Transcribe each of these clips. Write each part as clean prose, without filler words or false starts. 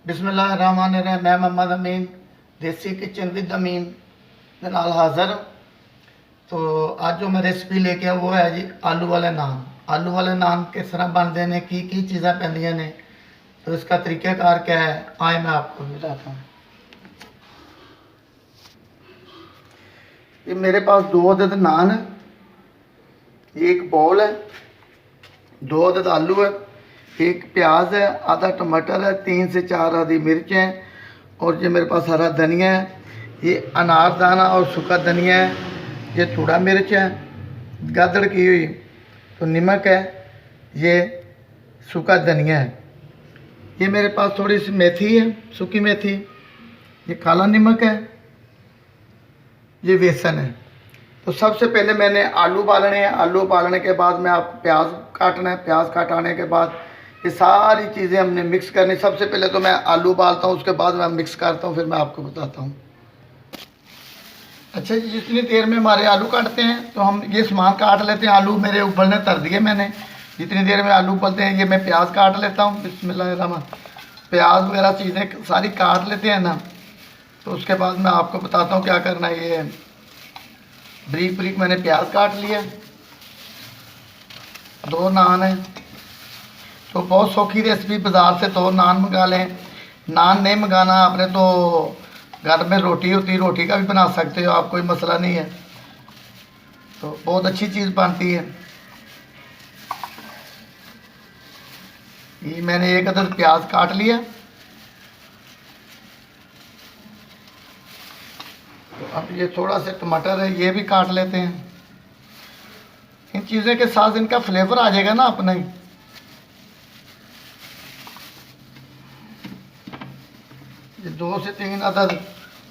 बिस्मिल्लाहिर्रहमानिर्रहीम। मैं मोहम्मद अमीन देसी किचन विद अमीन के नाल हाज़र। तो आज जो मैं रेसिपी लेके आया वो है जी आलू वाले नान। आलू वाले नान किस तरह बनते हैं, की चीज़ें पैंदियां ने, तो इसका तरीक़ाकार क्या है आए मैं आपको बताता हूँ। ये मेरे पास 2 अदद नान है, ये एक बॉल है, 2 अदद आलू है, एक प्याज है, आधा टमाटर है, 3 से 4 हरी मिर्च हैं, और ये मेरे पास हरा धनिया है, ये अनारदाना और सूखा धनिया है, ये थोड़ा मिर्च है गादड़ की हुई, तो नमक है, ये सूखा धनिया है, ये मेरे पास थोड़ी सी मेथी है, सूखी मेथी, ये काला नमक है, ये बेसन है। तो सबसे पहले मैंने आलू उबालने हैं। आलू उबालने के बाद में आपको प्याज काटना है। प्याज काटने के बाद ये सारी चीज़ें हमने मिक्स करनी। सबसे पहले तो मैं आलू उबालता हूँ, उसके बाद मैं मिक्स करता हूँ, फिर मैं आपको बताता हूँ। अच्छा जी, जितनी देर में हमारे आलू काटते हैं तो हम ये सामान काट लेते हैं। आलू मेरे उबलने तर दिए मैंने। जितनी देर में आलू उबलते हैं ये मैं प्याज काट लेता हूँ। बिस्मिल्लाहिर्रहमान। प्याज वगैरह चीज़ें सारी काट लेते हैं ना, तो उसके बाद मैं आपको बताता हूँ क्या करना है। ये ब्रीक ब्रीक मैंने प्याज काट लिया। 2 नान है, तो बहुत सौखी रेसिपी, बाज़ार से 2 नान मंगा लें। नान नहीं मंगाना आपने तो घर में रोटी होती, रोटी का भी बना सकते हो आप, कोई मसला नहीं है। तो बहुत अच्छी चीज़ बनती है। ये मैंने 1 अदद प्याज काट लिया। तो अब ये थोड़ा सा टमाटर है, ये भी काट लेते हैं। इन चीज़ों के साथ इनका फ्लेवर आ जाएगा ना अपना ही। ये 2 से 3 अदद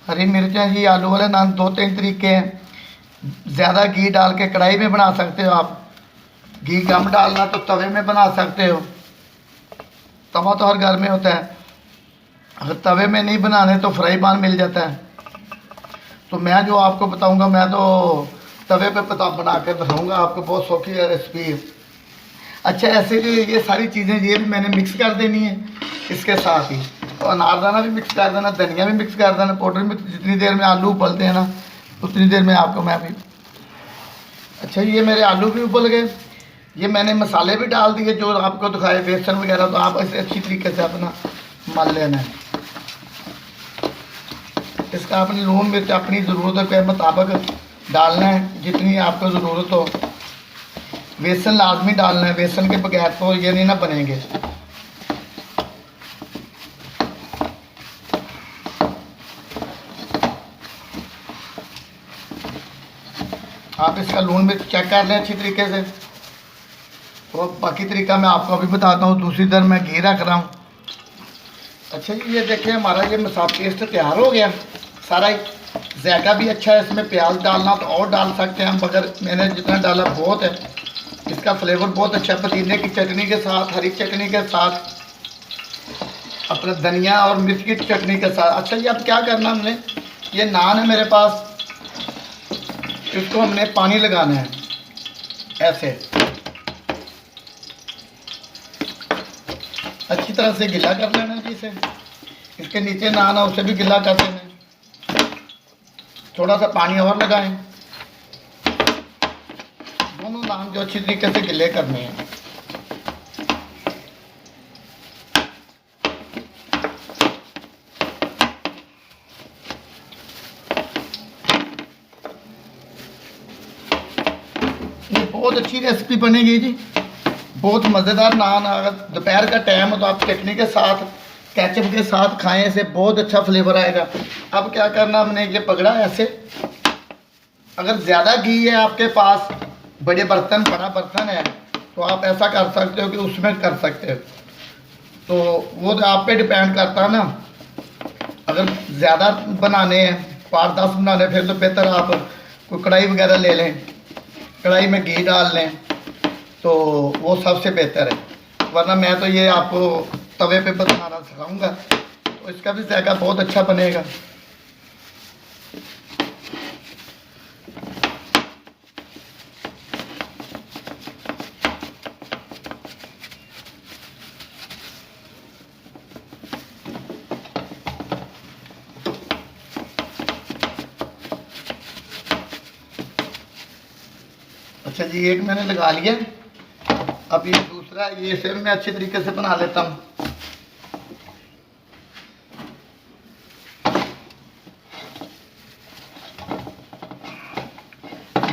हरी मिर्चें जी। आलू वाले नान 2-3 तरीके हैं। ज़्यादा घी डाल के कढ़ाई में बना सकते हो आप, घी कम डालना तो तवे में बना सकते हो। तवा तो हर घर में होता है, अगर तवे में नहीं बनाने तो फ्राई पैन मिल जाता है। तो मैं जो आपको बताऊंगा, मैं तो तवे पे पता बना के बताऊँगा आपको, बहुत सौखी है रेसिपी है। अच्छा, ऐसे भी ये सारी चीज़ें ये भी मैंने मिक्स कर देनी है इसके साथ ही। तो अनारदाना भी मिक्स कर देना, धनिया भी मिक्स कर देना, पाउडर में। जितनी देर में आलू उबलते हैं ना उतनी देर में आपको मैं भी। अच्छा, ये मेरे आलू भी उबल गए। ये मैंने मसाले भी डाल दिए जो आपको दिखाए, बेसन वगैरह, तो आप इसे अच्छी तरीके से अपना मल लेना है। इसका अपनी लून मिर्च अपनी ज़रूरत के मुताबिक डालना है, जितनी आपको ज़रूरत हो। बेसन लाजमी डालना है, बेसन के बगैर तो ये नहीं ना बनेंगे। आप इसका लून मिर्च चेक कर लें अच्छी तरीके से। तो बाकी तरीका मैं आपको अभी बताता हूँ। दूसरी तरफ मैं घी रख रहा हूँ। अच्छा जी, ये देखिए हमारा ये मसाला पेस्ट तैयार हो गया सारा ही। जायका भी अच्छा है, इसमें प्याज डालना तो और डाल सकते हैं हम, मगर मैंने जितना डाला बहुत है। इसका फ्लेवर बहुत अच्छा है, पुदीने की चटनी के साथ, हरी चटनी के साथ, अपना धनिया और मिर्च की चटनी के साथ। अच्छा जी, अब क्या करना हमने, ये नान है मेरे पास, इसको हमने पानी लगाना है ऐसे अच्छी तरह से गिला कर लेना है। इसे इसके नीचे नान है उसे भी गिला कर देना है। थोड़ा सा पानी और लगाएं। दोनों नान जो अच्छी तरीके से गिले करने हैं। ये बहुत अच्छी रेसिपी बनेगी जी, बहुत मज़ेदार नान। अगर दोपहर का टाइम हो तो आप चटनी के साथ, केचप के साथ खाएं, इसे बहुत अच्छा फ्लेवर आएगा। अब क्या करना, हमने ये पकड़ा ऐसे। अगर ज़्यादा घी है आपके पास, बड़े बर्तन, बड़ा बर्तन है, तो आप ऐसा कर सकते हो कि उसमें कर सकते हो। तो वो तो आप पे डिपेंड करता है ना। अगर ज़्यादा बनाने हैं, 5-10 बनाने, फिर तो बेहतर आप कोई कढ़ाई वगैरह ले लें, कढ़ाई में घी डाल लें, तो वो सबसे बेहतर है। वरना मैं तो ये आपको तवे पे बनाना सिखाऊंगा, तो इसका भी जायका बहुत अच्छा बनेगा। अच्छा जी, एक मैंने लगा लिया। अब ये दूसरा, ये इसे मैं अच्छे तरीके से बना लेता हूँ।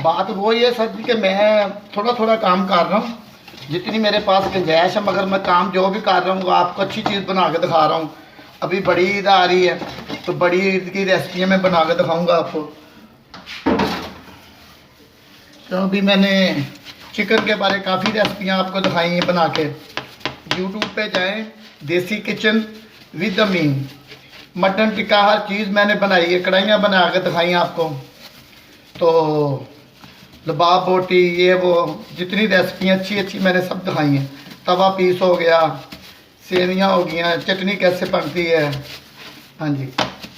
बात वो ये सर जी कि मैं थोड़ा थोड़ा काम कर रहा हूँ, जितनी मेरे पास गुंजाइश है, मगर मैं काम जो भी कर रहा हूँ वो आपको अच्छी चीज़ बना के दिखा रहा हूँ। अभी बड़ी ईद आ रही है तो बड़ी ईद की रेसिपियाँ मैं बना के दिखाऊँगा आपको। तो अभी मैंने चिकन के बारे काफ़ी रेसिपियाँ आपको दिखाई हैं बना के। यूट्यूब पे जाएं, Desi kitchen with Ameen. Mutton tikka हर चीज़ मैंने बनाई है, कढ़ाइयाँ बना के दिखाई आपको। तो लबाब बोटी, ये वो जितनी रेसिपियाँ अच्छी अच्छी मैंने सब दिखाई हैं। तवा पीस हो गया, सेवियाँ हो गई, चटनी कैसे बनती है। हाँ जी,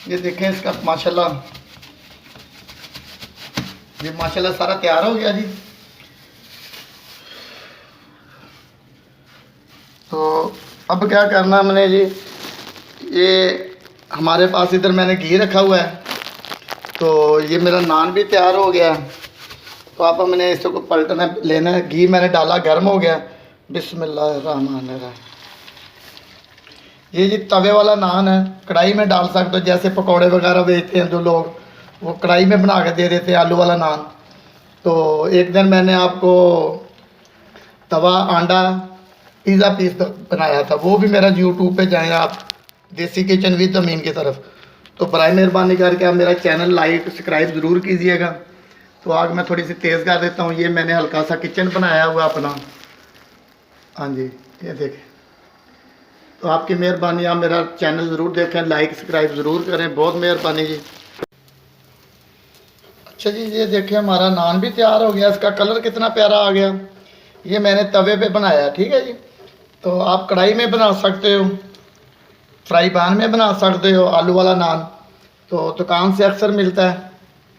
ये देखें इसका माशाल्लाह, ये माशाल्लाह सारा तैयार हो गया जी। तो अब क्या करना हमने जी, ये हमारे पास इधर मैंने घी रखा हुआ है, तो ये मेरा नान भी तैयार हो गया। तो आप हमने इसको पलटना लेना है। घी मैंने डाला, गर्म हो गया। बिस्मिल्लाहिर्रहमानिर्रहीम। ये जी तवे वाला नान है, कढ़ाई में डाल सकते हो, जैसे पकौड़े वगैरह बेचते हैं जो लोग, वो कढ़ाई में बना के दे देते हैं आलू वाला नान। तो एक दिन मैंने आपको तवा आंडा पिज़्ज़ा पीस बनाया था, वो भी मेरा यूट्यूब पे जाएं आप, देसी किचन विद अमीन की तरफ। तो बराए मेहरबानी करके आप मेरा चैनल लाइक सब्सक्राइब ज़रूर कीजिएगा। तो आग मैं थोड़ी सी तेज़ कर देता हूँ। ये मैंने हल्का सा किचन बनाया हुआ अपना। हाँ जी, ये देखें। तो आपकी मेहरबानी, आप मेरा चैनल ज़रूर देखें, लाइक सब्सक्राइब ज़रूर करें, बहुत मेहरबानी जी। अच्छा जी, ये देखें हमारा नान भी तैयार हो गया। इसका कलर कितना प्यारा आ गया। ये मैंने तवे पे बनाया, ठीक है जी। तो आप कढ़ाई में बना सकते हो, फ्राई पैन में बना सकते हो आलू वाला नान। तो दुकान से अक्सर मिलता है,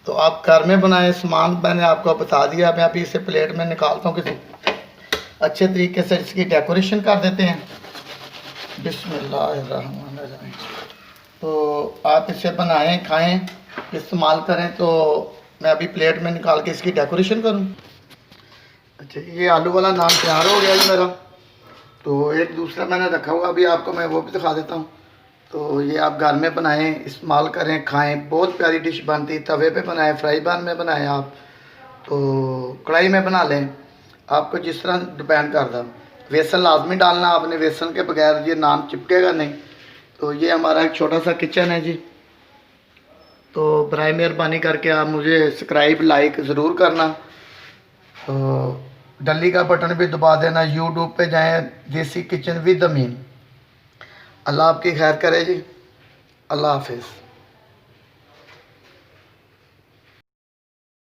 तो आप घर में बनाएं। सामान मैंने आपको बता दिया। मैं अभी इसे प्लेट में निकालता हूँ, किसी अच्छे तरीके से इसकी डेकोरेशन कर देते हैं। बिस्मिल्लाहिर्रहमानिर्रहीम। तो आप इसे बनाएं, खाएं, इस्तेमाल करें। तो मैं अभी प्लेट में निकाल के इसकी डेकोरेशन करूं। अच्छा, ये आलू वाला नान तैयार हो गया जी मेरा। तो एक दूसरा मैंने रखा हुआ, अभी आपको मैं वो भी दिखा देता हूँ। तो ये आप घर में बनाएं, इस्तेमाल करें, खाएं, बहुत प्यारी डिश बनती है। तवे पे बनाएं, फ्राई पैन में बनाएं, आप तो कढ़ाई में बना लें, आपको जिस तरह डिपेंड करता। बेसन लाजमी डालना आपने, बेसन के बगैर ये नान चिपकेगा नहीं। तो ये हमारा एक छोटा सा किचन है जी। तो बराए मेहरबानी करके आप मुझे सब्सक्राइब लाइक ज़रूर करना। तो डली का बटन भी दबा देना। यूट्यूब पे जाएं, देसी किचन विद अमीन। अल्लाह आपकी खैर करे जी। अल्लाह हाफिज़।